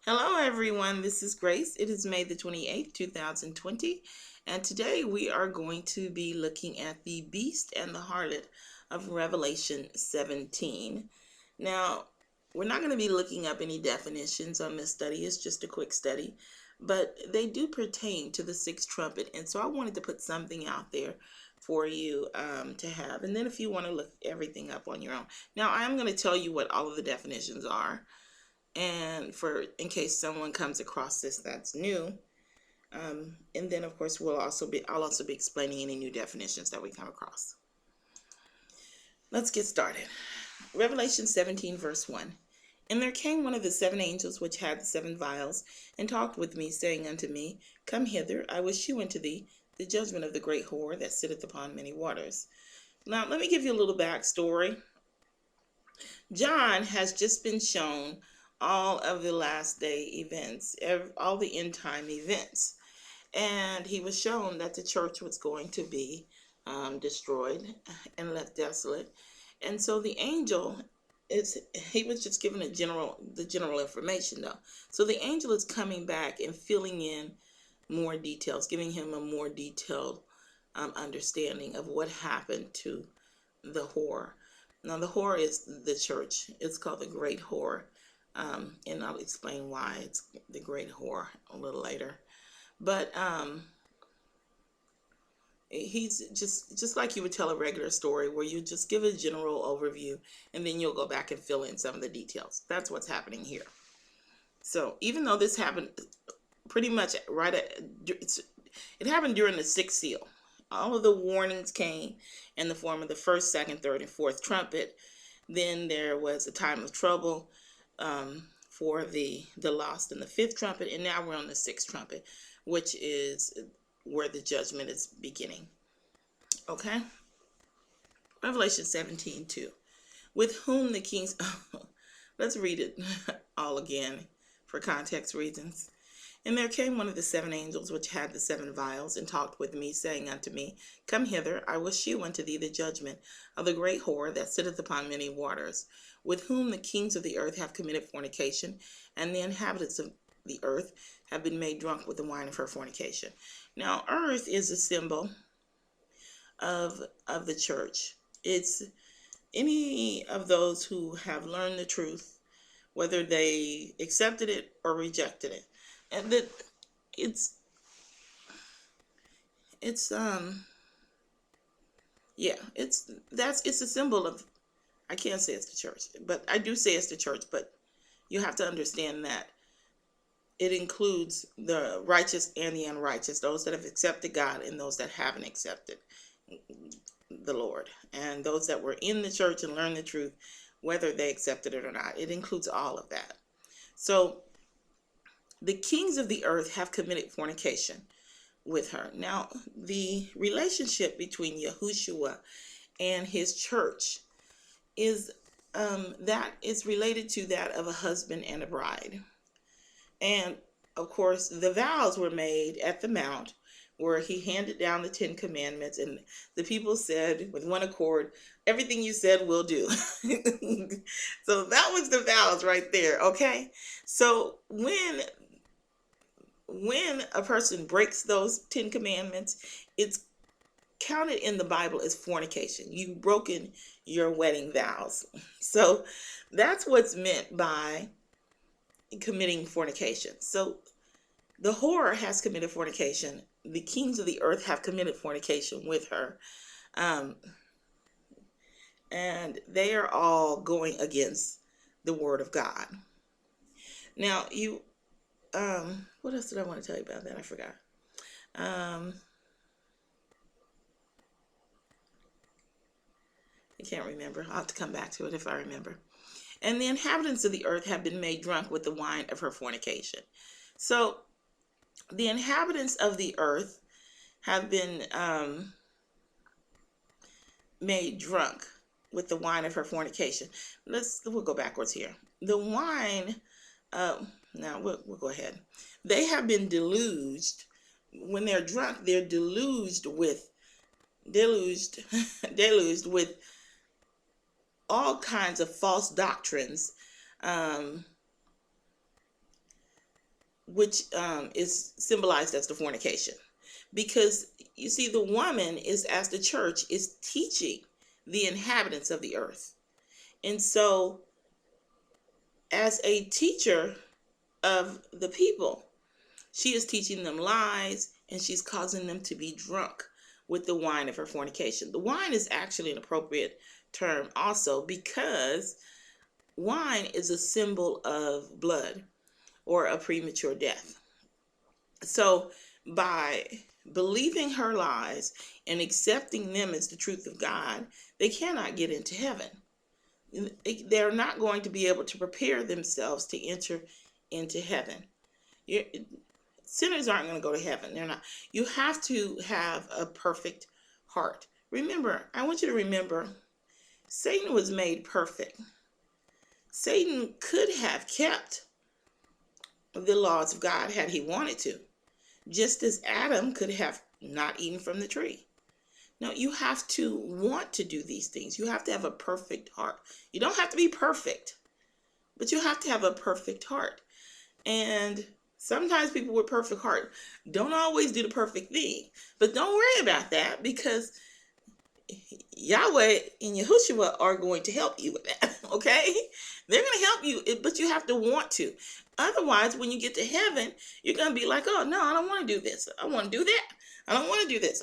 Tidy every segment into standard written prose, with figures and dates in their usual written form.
Hello, everyone. This is Grace. It is May the 28th, 2020, and today we are going to be looking at the beast and the harlot of Revelation 17. Now, we're not going to be looking up any definitions on this study. It's just a quick study, but they do pertain to the sixth trumpet, and so I wanted to put something out there for you to have. And then if you want to look everything up on your own. Now, I'm going to tell you what all of the definitions are, and for in case someone comes across this that's new, and then of course I'll also be explaining any new definitions that we come across. Let's get started. Revelation 17 verse 1. And there came one of the seven angels which had the seven vials, and talked with me, saying unto me, Come hither, I will shew unto thee the judgment of the great whore that sitteth upon many waters. Now let me give you a little backstory. John has just been shown all of the last day events, all the end time events. And he was shown that the church was going to be destroyed and left desolate. And so the angel he was just given the general information though. So the angel is coming back and filling in more details, giving him a more detailed understanding of what happened to the whore. Now the whore is the church. It's called the great whore. And I'll explain why it's the great whore a little later. But he's just like you would tell a regular story where you just give a general overview and then you'll go back and fill in some of the details. That's what's happening here. So even though this happened pretty much it happened during the sixth seal. All of the warnings came in the form of the first, second, third, and fourth trumpet. Then there was a time of trouble for the lost in the fifth trumpet, and now we're on the sixth trumpet, which is where the judgment is beginning. Okay? Revelation 17:2. With whom the kings... Let's read it all again for context reasons. And there came one of the seven angels which had the seven vials, and talked with me, saying unto me, Come hither, I will shew unto thee the judgment of the great whore that sitteth upon many waters, with whom the kings of the earth have committed fornication, and the inhabitants of the earth have been made drunk with the wine of her fornication. Now, earth is a symbol of the church. It's any of those who have learned the truth, whether they accepted it or rejected it. And that it's a symbol of, I can't say it's the church, but I do say it's the church, but you have to understand that it includes the righteous and the unrighteous, those that have accepted God and those that haven't accepted the Lord, and those that were in the church and learned the truth, whether they accepted it or not. It includes all of that. So the kings of the earth have committed fornication with her. Now, the relationship between Yahushua and his church is that is related to that of a husband and a bride. And of course, the vows were made at the Mount, where he handed down the 10 commandments, and the people said with one accord, everything you said we'll do. So that was the vows right there. Okay. So when a person breaks those 10 commandments, it's counted in the Bible as fornication. You've broken your wedding vows. So that's what's meant by committing fornication. So the whore has committed fornication. The kings of the earth have committed fornication with her. And they are all going against the word of God. Now, what else did I want to tell you about that? I forgot. I can't remember. I'll have to come back to it if I remember. And the inhabitants of the earth have been made drunk with the wine of her fornication. So the inhabitants of the earth have been made drunk with the wine of her fornication. We'll go backwards here. The wine, now we'll go ahead. They have been deluged. When they're drunk, they're deluged with all kinds of false doctrines, which is symbolized as the fornication. Because you see, the woman is, as the church, is teaching the inhabitants of the earth. And so, as a teacher of the people, she is teaching them lies, and she's causing them to be drunk with the wine of her fornication. The wine is actually an appropriate term also, because wine is a symbol of blood or a premature death. So by believing her lies and accepting them as the truth of God, they cannot get into heaven. They're not going to be able to prepare themselves to enter into heaven. Sinners aren't going to go to heaven. They're not. You have to have a perfect heart. Remember, I want you to remember, Satan was made perfect. Satan could have kept the laws of God had he wanted to, just as Adam could have not eaten from the tree. Now, you have to want to do these things. You have to have a perfect heart. You don't have to be perfect, but you have to have a perfect heart. And sometimes people with perfect heart don't always do the perfect thing. But don't worry about that, because Yahweh and Yahushua are going to help you with that, okay? They're going to help you, but you have to want to. Otherwise, when you get to heaven, you're going to be like, oh, no, I don't want to do this. I want to do that. I don't want to do this.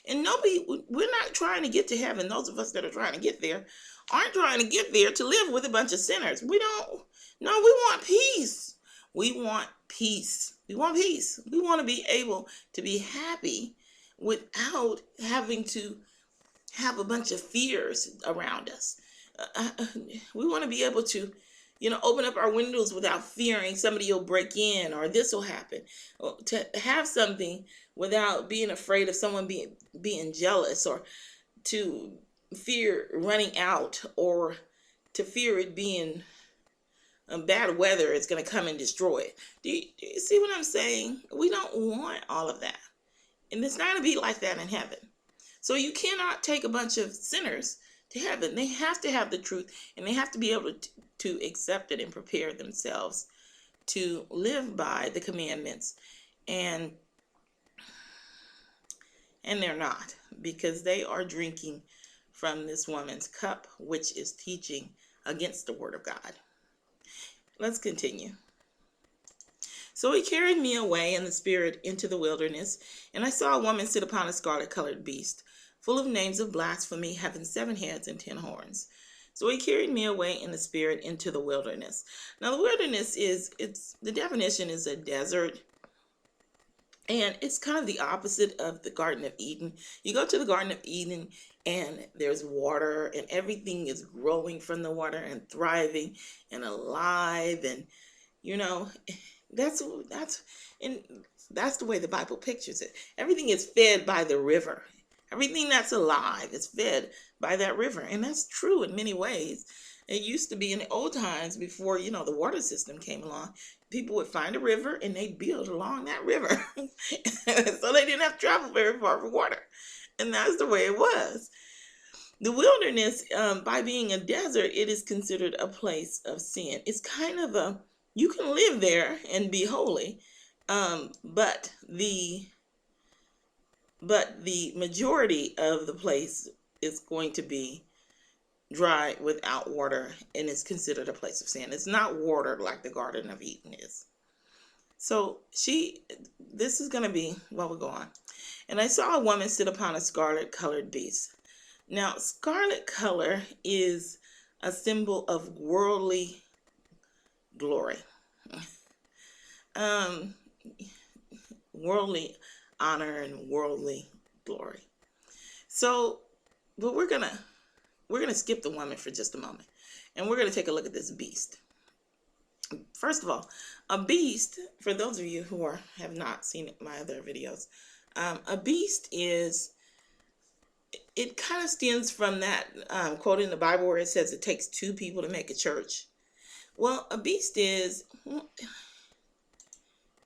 And nobody, we're not trying to get to heaven. Those of us that are trying to get there aren't trying to get there to live with a bunch of sinners. We want peace. We want peace. We want peace. We want to be able to be happy without having to have a bunch of fears around us. We want to be able to, open up our windows without fearing somebody will break in or this will happen. Or to have something without being afraid of someone being jealous, or to fear running out, or to fear it being bad weather is going to come and destroy it. Do you see what I'm saying? We don't want all of that. And it's not going to be like that in heaven. So you cannot take a bunch of sinners to heaven. They have to have the truth, and they have to be able to accept it and prepare themselves to live by the commandments. And they're not, because they are drinking from this woman's cup, which is teaching against the word of God. Let's continue. So he carried me away in the spirit into the wilderness, and I saw a woman sit upon a scarlet-colored beast, full of names of blasphemy, having 7 heads and 10 horns. So he carried me away in the spirit into the wilderness. Now the wilderness the definition is a desert, and it's kind of the opposite of the Garden of Eden. You go to the Garden of Eden, and there's water, and everything is growing from the water and thriving and alive, and that's the way the Bible pictures it. Everything is fed by the river. Everything that's alive is fed by that river. And that's true in many ways. It used to be in the old times, before, the water system came along, people would find a river and they'd build along that river. So they didn't have to travel very far for water. And that's the way it was. The wilderness, by being a desert, it is considered a place of sin. It's kind of you can live there and be holy, but the majority of the place is going to be dry without water, and it's considered a place of sin. It's not watered like the Garden of Eden is. So this is going to be while we go on. And I saw a woman sit upon a scarlet-colored beast. Now, scarlet color is a symbol of worldly glory, worldly honor and worldly glory. So, but we're gonna skip the woman for just a moment, and we're gonna take a look at this beast. First of all, a beast, for those of you who have not seen my other videos, a beast it kind of stems from that quote in the Bible where it says it takes 2 people to make a church. Well, a beast is,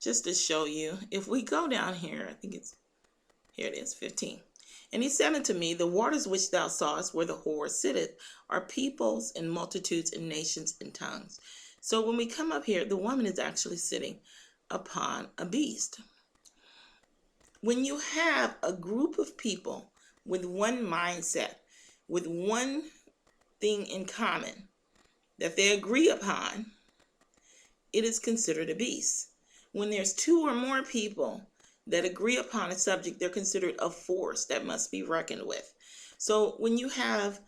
just to show you, if we go down here, I think here it is, 15. And he said unto me, the waters which thou sawest where the whore sitteth are peoples and multitudes and nations and tongues. So when we come up here, the woman is actually sitting upon a beast. When you have a group of people with one mindset, with one thing in common that they agree upon, it is considered a beast. When there's two or more people that agree upon a subject, they're considered a force that must be reckoned with. So when you have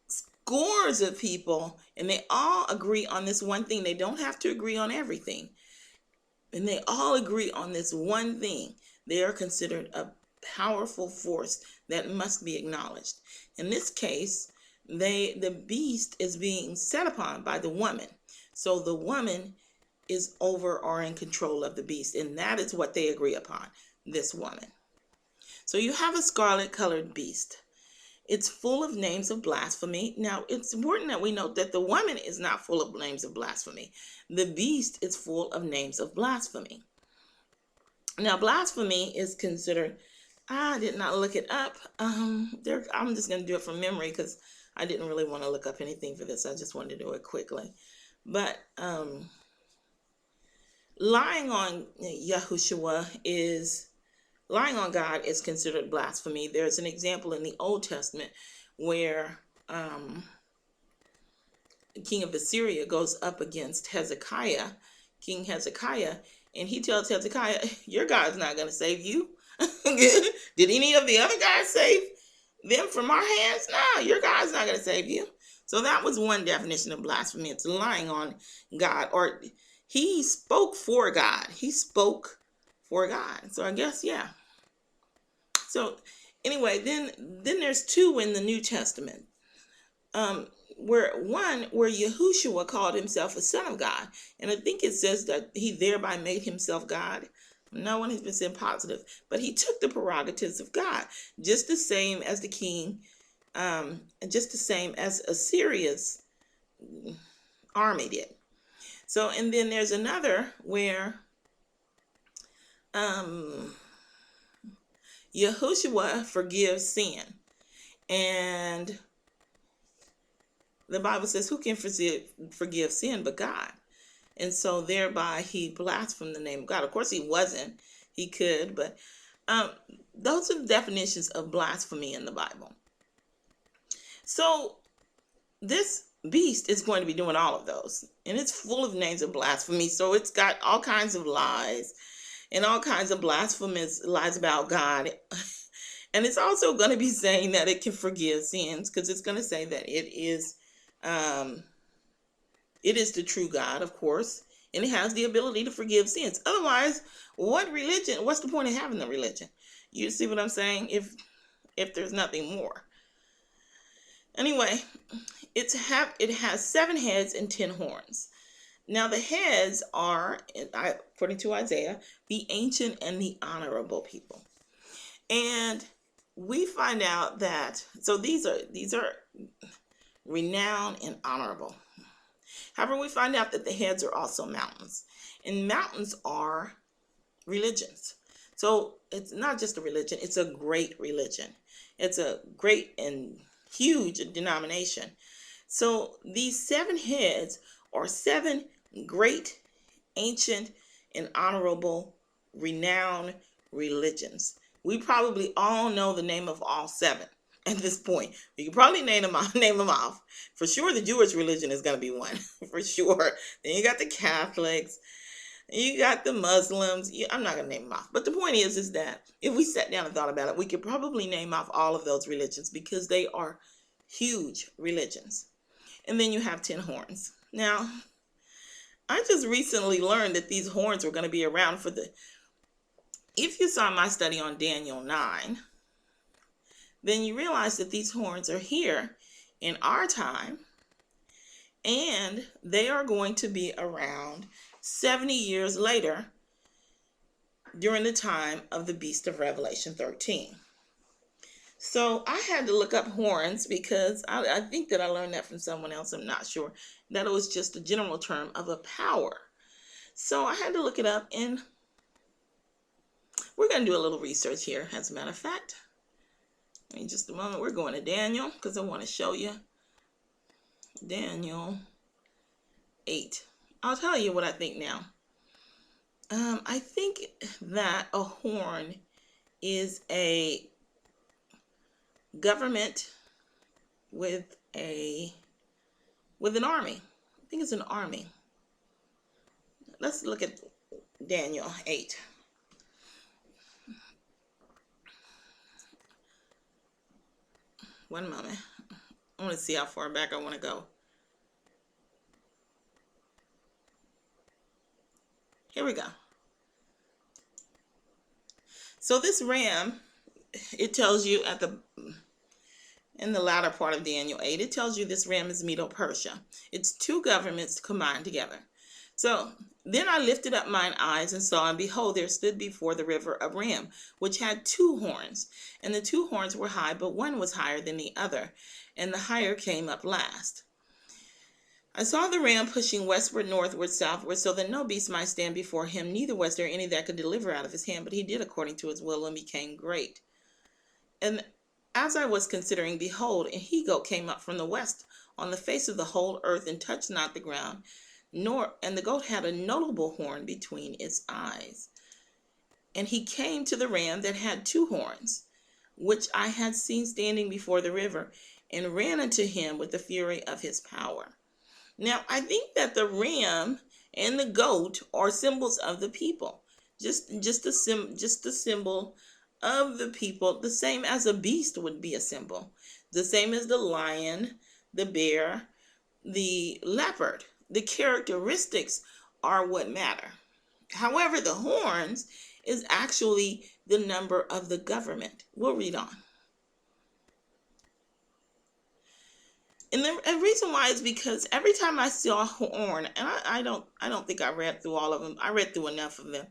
scores of people and they all agree on this one thing, they don't have to agree on everything, and they all agree on this one thing, they are considered a powerful force that must be acknowledged. In this case, the beast is being set upon by the woman. So the woman is over or in control of the beast, and that is what they agree upon, this woman. So you have a scarlet colored beast. It's full of names of blasphemy. Now, it's important that we note that the woman is not full of names of blasphemy. The beast is full of names of blasphemy. Now, blasphemy is considered, I did not look it up. I'm just going to do it from memory because I didn't really want to look up anything for this. I just wanted to do it quickly. But lying on lying on God is considered blasphemy. There's an example in the Old Testament where the king of Assyria goes up against Hezekiah, King Hezekiah, and he tells Hezekiah, your God's not going to save you. Did any of the other guys save them from our hands? No, your God's not going to save you. So that was one definition of blasphemy. It's lying on God, or he spoke for God. He spoke for God. So I guess, yeah. So anyway, then there's two in the New Testament. Where Yahushua called himself a son of God. And I think it says that he thereby made himself God. No one has been said positive, but he took the prerogatives of God, just the same as the king, and just the same as Assyria's army did. So, and then there's another where Yahushua forgives sin. And the Bible says, who can forgive sin but God? And so thereby he blasphemed the name of God. Of course he wasn't. He could, but those are the definitions of blasphemy in the Bible. So this beast is going to be doing all of those. And it's full of names of blasphemy. So it's got all kinds of lies and all kinds of blasphemous lies about God. And it's also going to be saying that it can forgive sins, because it's going to say that it is the true God, of course, and it has the ability to forgive sins. Otherwise, what's the point of having the religion? You see what I'm saying? If there's nothing more. Anyway, it has 7 heads and 10 horns. Now the heads are, according to Isaiah, the ancient and the honorable people. And we find out that, so these are renowned and honorable. However, we find out that the heads are also mountains, and mountains are religions. So it's not just a religion, it's a great religion. It's a great and huge denomination. So these 7 heads are 7 great, ancient, and honorable, renowned religions. We probably all know the name of all 7 at this point. You can probably name them off. For sure, the Jewish religion is going to be one, for sure. Then you got the Catholics, you got the Muslims. I'm not going to name them off. But the point is that if we sat down and thought about it, we could probably name off all of those religions, because they are huge religions. And then you have 10 horns. Now, I just recently learned that these horns were going to be around if you saw my study on Daniel 9, then you realize that these horns are here in our time, and they are going to be around 70 years later during the time of the beast of Revelation 13. So I had to look up horns, because I think that I learned that from someone else. I'm not sure. That it was just a general term of a power. So I had to look it up, and we're going to do a little research here, as a matter of fact. In just a moment, we're going to Daniel, because I want to show you Daniel 8. I'll tell you what I think now. I think that a horn is a government with a with an army. I think it's an army. Let's look at Daniel 8. One moment. I want to see how far back I want to go. Here we go. So this ram, it tells you in the latter part of Daniel 8, it tells you this ram is Medo-Persia. It's two governments combined together. So then I lifted up mine eyes and saw, and behold, there stood before the river a ram, which had two horns. And the two horns were high, but one was higher than the other, and the higher came up last. I saw the ram pushing westward, northward, southward, so that no beast might stand before him, neither was there any that could deliver out of his hand, but he did according to his will and became great. And as I was considering, behold, an he-goat came up from the west on the face of the whole earth, and touched not the ground, and the goat had a notable horn between its eyes. And he came to the ram that had two horns, which I had seen standing before the river, and ran unto him with the fury of his power. Now, I think that the ram and the goat are symbols of the people. Just a symbol of the people, the same as a beast would be a symbol. The same as the lion, the bear, the leopard. The characteristics are what matter. However, the horns is actually the number of the government. We'll read on. And the reason why is because every time I saw a horn, and I don't think I read through all of them. I read through enough of them.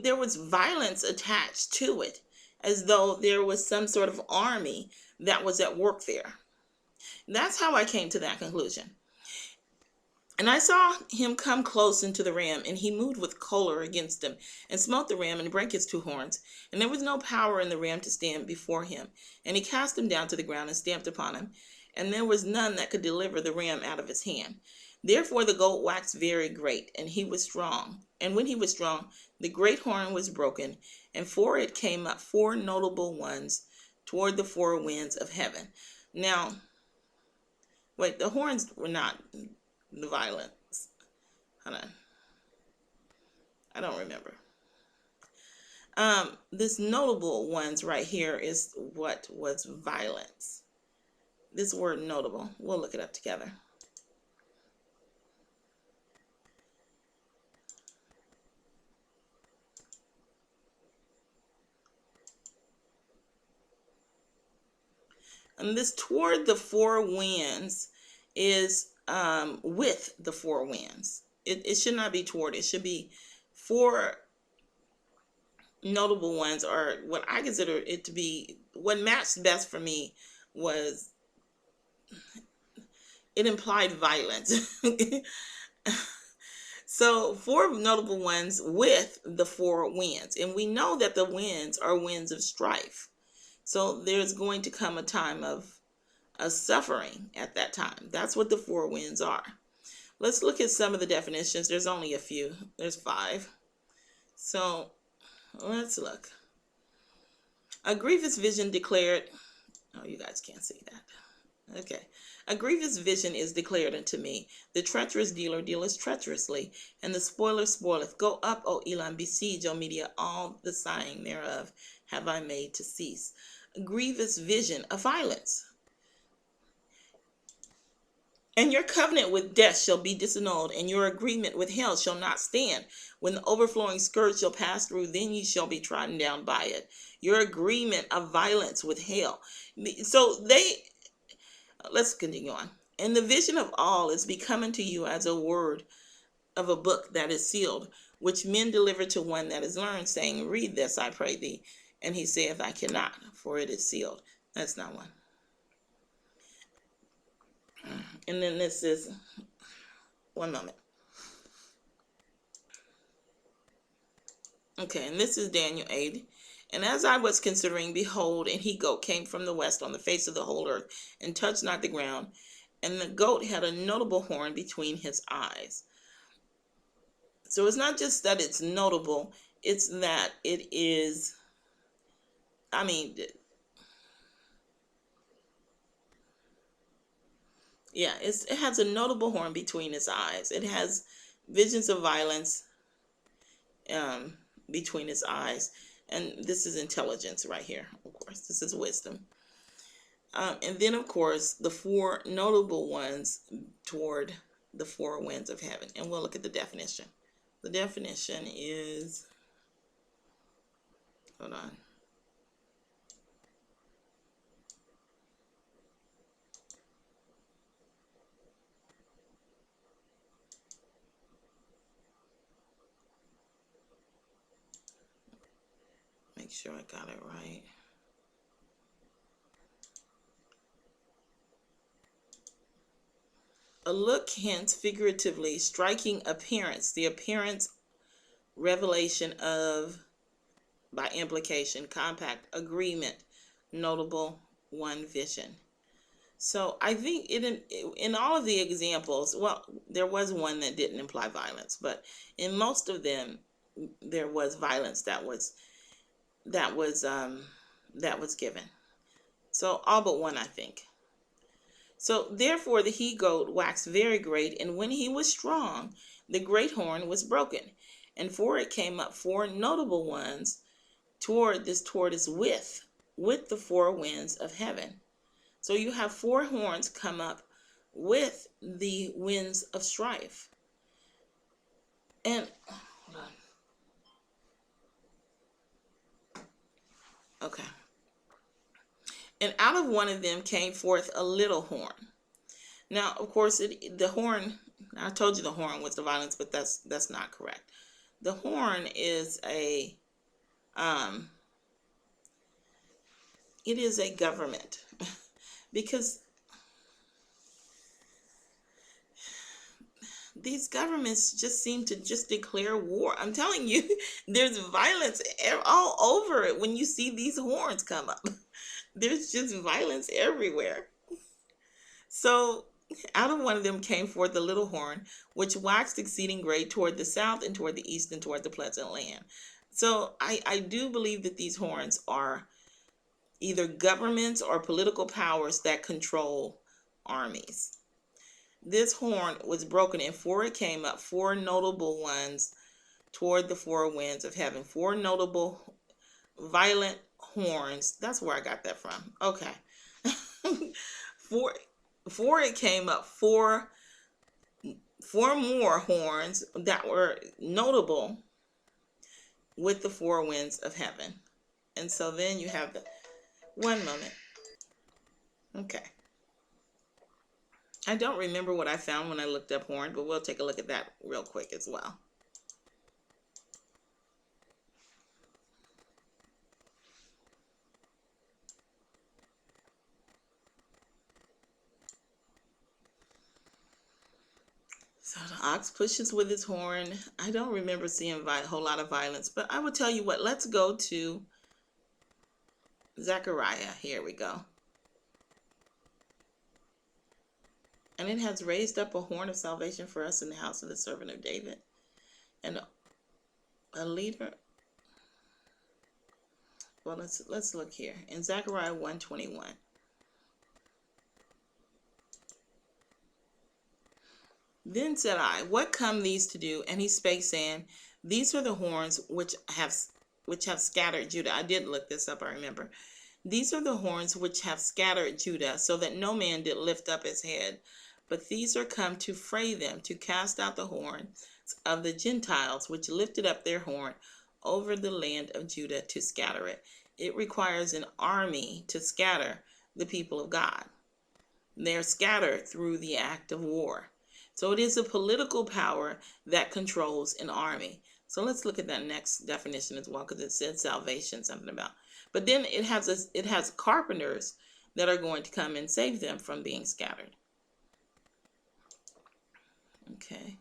There was violence attached to it, as though there was some sort of army that was at work there. That's how I came to that conclusion. And I saw him come close into the ram, and he moved with choler against him, and smote the ram, and brake his two horns. And there was no power in the ram to stand before him. And he cast him down to the ground, and stamped upon him. And there was none that could deliver the ram out of his hand. Therefore the goat waxed very great, and he was strong. And when he was strong, the great horn was broken, and for it came up four notable ones toward the four winds of heaven. Now, wait, the horns were not the violence. Hold on. I don't remember. This notable ones right here is what was violence. This word notable, we'll look it up together. And this toward the four winds is with the four winds. It should not be toward, it should be four notable ones, or what I consider it to be. What matched best for me was it implied violence. So four notable ones with the four winds, and we know that the winds are winds of strife. So there's going to come a time of a suffering at that time. That's what the four winds are. Let's look at some of the definitions. There's only a few. There's 5. So let's look. A grievous vision declared. Oh, you guys can't see that. Okay. A grievous vision is declared unto me. The treacherous dealer dealeth treacherously, and the spoiler spoileth. Go up, O Elam, besiege, O Media, all the sighing thereof have I made to cease. A grievous vision of violence. And your covenant with death shall be disannulled, and your agreement with hell shall not stand. When the overflowing scourge shall pass through, then ye shall be trodden down by it. Your agreement of violence with hell. So let's continue on. And the vision of all is becoming to you as a word of a book that is sealed, which men deliver to one that is learned, saying, read this, I pray thee. And he saith, I cannot, for it is sealed. That's not one. And then this is, one moment. Okay, and this is Daniel 8. And as I was considering, behold, an he-goat came from the west on the face of the whole earth, and touched not the ground. And the goat had a notable horn between his eyes. So it's not just that it's notable, it's that it is, I mean, yeah, it has a notable horn between its eyes. It has visions of violence um, between its eyes. And this is intelligence right here, of course. This is wisdom. And then, of course, the four notable ones toward the four winds of heaven. And we'll look at the definition. The definition is, hold on. Make sure I got it right. A look, hence figuratively, striking appearance, the appearance, revelation of, by implication, compact, agreement, notable, one vision. So I think in all of the examples, well, there was one that didn't imply violence, but in most of them, there was violence that was given. So all but one, I think. So therefore the he goat waxed very great, and when he was strong, the great horn was broken, and for it came up four notable ones toward its with the four winds of heaven. So you have four horns come up with the winds of strife. And hold on. Okay. And out of one of them came forth a little horn. Now, of course, the horn. I told you the horn was the violence, but that's not correct. The horn is it is a government because these governments just seem to just declare war. I'm telling you, there's violence all over it when you see these horns come up. There's just violence everywhere. So out of one of them came forth the little horn, which waxed exceeding great toward the south and toward the east and toward the pleasant land. So I do believe that these horns are either governments or political powers that control armies. This horn was broken, and four it came up, four notable ones toward the four winds of heaven. Four notable violent horns. That's where I got that from. Okay. four it came up, four more horns that were notable with the four winds of heaven. And so then you have the one moment. Okay. I don't remember what I found when I looked up horn, but we'll take a look at that real quick as well. So the ox pushes with his horn. I don't remember seeing a whole lot of violence, but I will tell you what, let's go to Zechariah. Here we go. And it has raised up a horn of salvation for us in the house of the servant of David. And a leader. Well, let's look here. In Zechariah 1:21. Then said I, what come these to do? And he spake, saying, these are the horns which have scattered Judah. I did look this up, I remember. These are the horns which have scattered Judah, so that no man did lift up his head. But these are come to fray them, to cast out the horns of the Gentiles, which lifted up their horn over the land of Judah to scatter it. It requires an army to scatter the people of God. They're scattered through the act of war. So it is a political power that controls an army. So let's look at that next definition as well, because it said salvation, something about. But then it has carpenters that are going to come and save them from being scattered. Okay.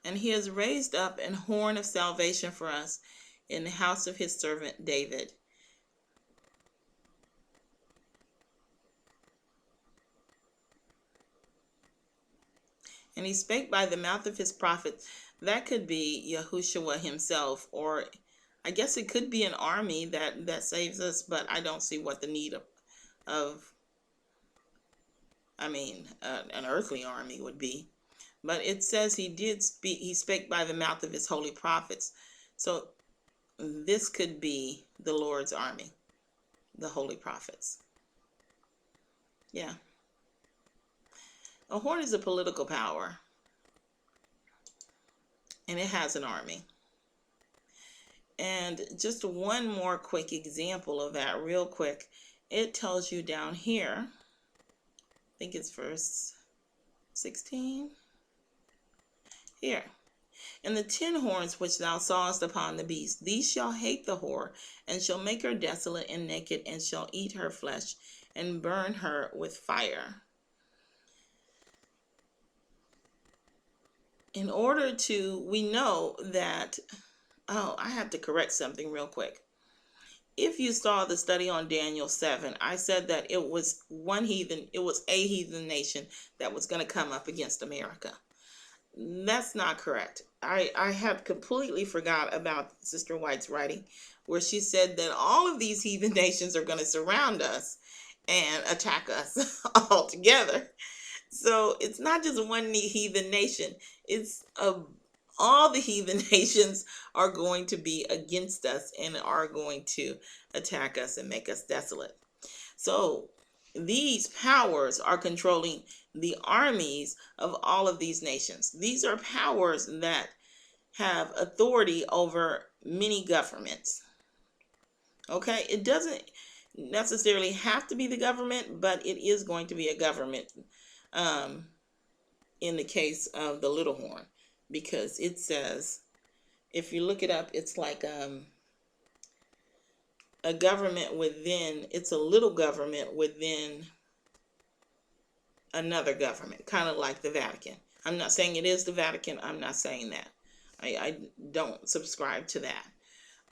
And he has raised up an horn of salvation for us in the house of his servant David. And he spake by the mouth of his prophets. That could be Yahushua himself, or I guess it could be an army that saves us, but I don't see what the need of an earthly army would be. But it says he did speak, he spake by the mouth of his holy prophets. So this could be the Lord's army, the holy prophets. Yeah. A horn is a political power, and it has an army. And just one more quick example of that real quick. It tells you down here, I think it's verse 16. Here. And the 10 horns which thou sawest upon the beast, these shall hate the whore, and shall make her desolate and naked, and shall eat her flesh, and burn her with fire. In order to, we know that, I have to correct something real quick. If you saw the study on Daniel 7, I said that it was a heathen nation that was going to come up against America. That's not correct. I had completely forgot about Sister White's writing, where she said that all of these heathen nations are going to surround us and attack us all together. So it's not just one heathen nation. It's all the heathen nations are going to be against us and are going to attack us and make us desolate. So these powers are controlling the armies of all of these nations. These are powers that have authority over many governments. Okay, it doesn't necessarily have to be the government, but it is going to be a government in the case of the little horn, because it says, if you look it up, it's like a government within, it's a little government within another government, kind of like the Vatican. I'm not saying it is the Vatican. I'm not saying that. I don't subscribe to that.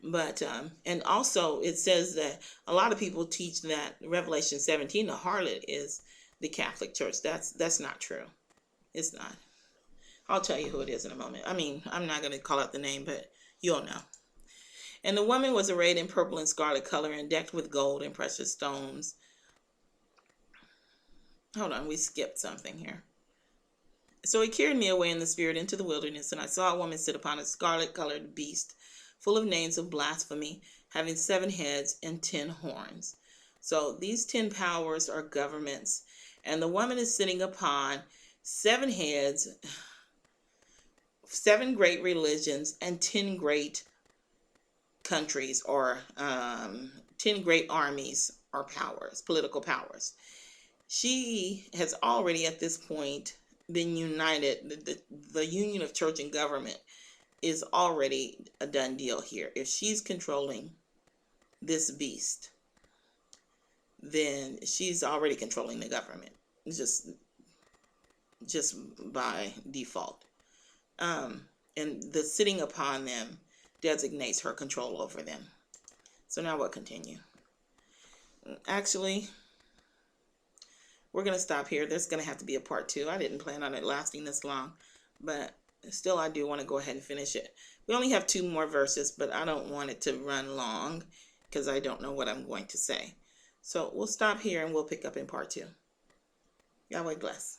But and also it says that a lot of people teach that Revelation 17, the harlot, is the Catholic Church. That's not true. It's not. I'll tell you who it is in a moment. I'm not going to call out the name, but you'll know. And the woman was arrayed in purple and scarlet color, and decked with gold and precious stones. Hold on, we skipped something here. So he carried me away in the spirit into the wilderness, and I saw a woman sit upon a scarlet-colored beast, full of names of blasphemy, having 7 heads and 10 horns. So these 10 powers are governments, and the woman is sitting upon 7 heads, 7 great religions, and 10 great countries, or 10 great armies or powers, political powers. She has already at this point been united. The union of church and government is already a done deal here. If she's controlling this beast, then she's already controlling the government, just by default. And the sitting upon them designates her control over them. So now we'll continue. Actually, we're going to stop here. There's going to have to be a part 2. I didn't plan on it lasting this long, but still I do want to go ahead and finish it. We only have 2 more verses, but I don't want it to run long because I don't know what I'm going to say. So we'll stop here and we'll pick up in part 2. Yahweh bless.